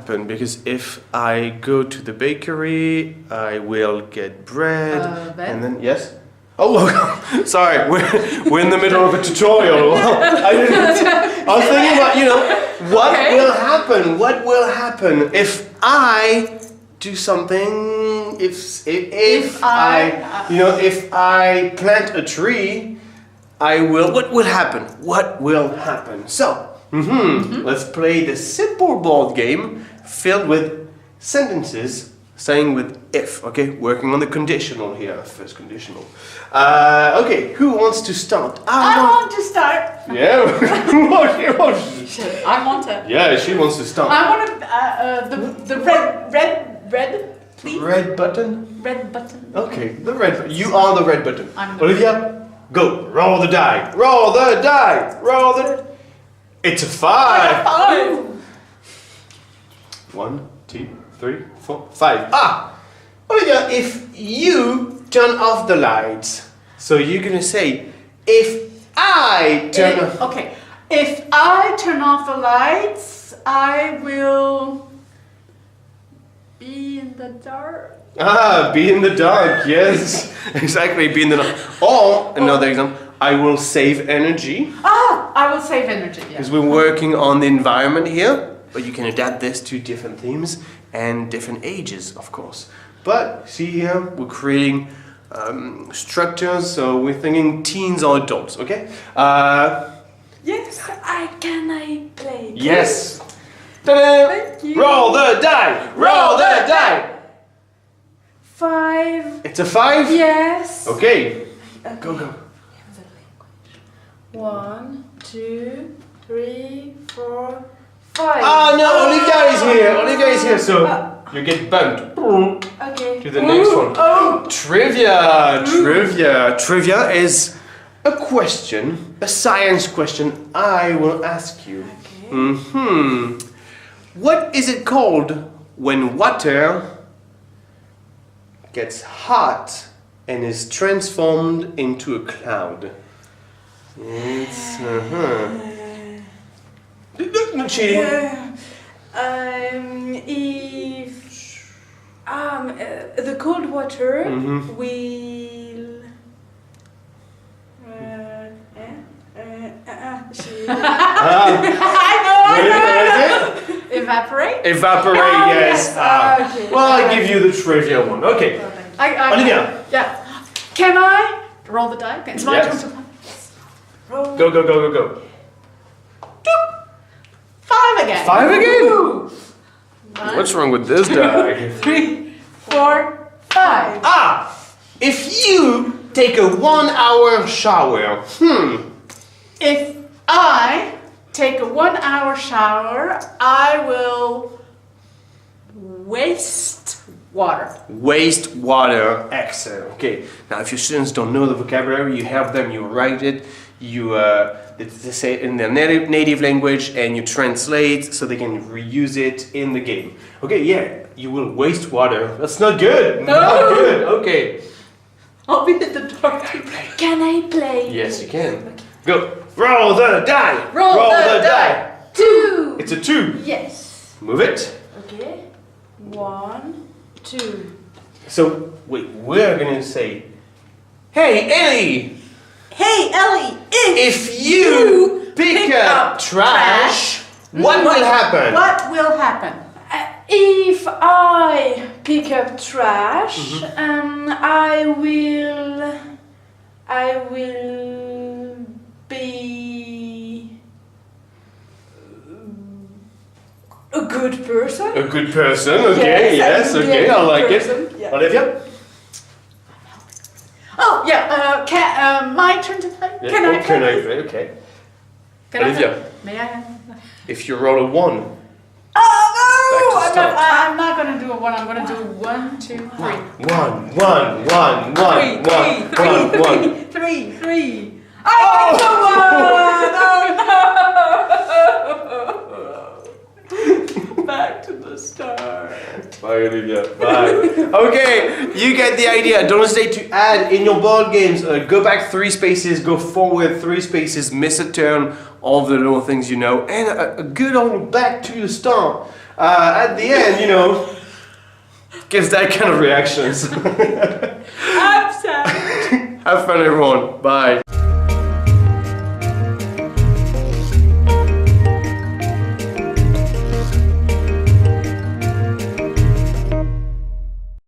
happen, because if I go to the bakery, I will get bread, and then yes. Oh, sorry, we're in the middle of a tutorial. I was thinking about, what will happen? What will happen if I do something? If I plant a tree, I will. What will happen? What will happen? So, let's play the simple board game filled with sentences saying with if. Okay, working on the conditional here. First conditional. Okay, who wants to start? I want to start. Yeah. I want to. Yeah, she wants to start. I want the red, please. Red button. Red button. Okay, the red. You are the red button. I'm the Olivia, go. Roll the die. Roll the die. Roll the. It's a 5. 1, 2, 3, 4, 5. Olivia, if you turn off the lights, so you're gonna say, if I turn off. Okay, if I turn off the lights, I will be in the dark. Be in the dark. Yes, exactly. Be in the dark. Or another example, I will save energy. I will save energy. Because we're working on the environment here, but you can adapt this to different themes and different ages, of course. But see here, we're creating structures, so we're thinking teens or adults, okay? Yes, can I play? Yes. Ta-da! Thank you. Roll the die! Roll the die! 5. It's a 5? Yes. Okay. Go. 1, 2, 3, 4, 5. No, Olivia is here. Olivia is here, so you get bumped. Okay. To the next one. Trivia. Trivia is a question, a science question I will ask you. Okay. What is it called when water gets hot and is transformed into a cloud? It's no cheating. If the cold water will I know. Evaporate? Evaporate, yes. Okay. Well, I'll give you the trivia one. Okay. Olivia. Yeah. Can I roll the die? It's my turn to play. Roll. Go. 5 again. 5 again? Woo. What's wrong with this die? 3, 4, 5. If you take a 1-hour shower, If I take a 1-hour shower, I will waste water. Waste water. Excellent. Okay. Now, if your students don't know the vocabulary, you help them. You write it. They say it in their native language, and you translate so they can reuse it in the game. Okay. Yeah. You will waste water. That's not good. No. Not good. Okay. I'll be in the dark. Can I play? Yes, you can. Okay. Go. Roll the die. Roll the die. 2. It's a 2. Yes. Move it. Okay. 1, 2. So wait, we're gonna say, "Hey Ellie, Hey Ellie, if you pick up trash, what will happen?" What will happen? If I pick up trash, I will be a good person. A good person. Okay. Yes. Okay. I like it. Yeah. Olivia. Oh yeah. My turn to play. Yeah. Can I play? Okay. Can Olivia. I play? May I? If you roll a 1. Oh Back to no! I'm not gonna do a 1. I'm gonna do 1, 2, 3. 1. 3. I got the 1! Oh no! Back to the start. Bye, Olivia. Bye. Okay, you get the idea. Don't hesitate to add in your board games. Go back 3 spaces, go forward 3 spaces, miss a turn, all the little things you know, and a good old back to the start. at the end, you know, gives that kind of reactions. I'm sad. Have fun, everyone. Bye.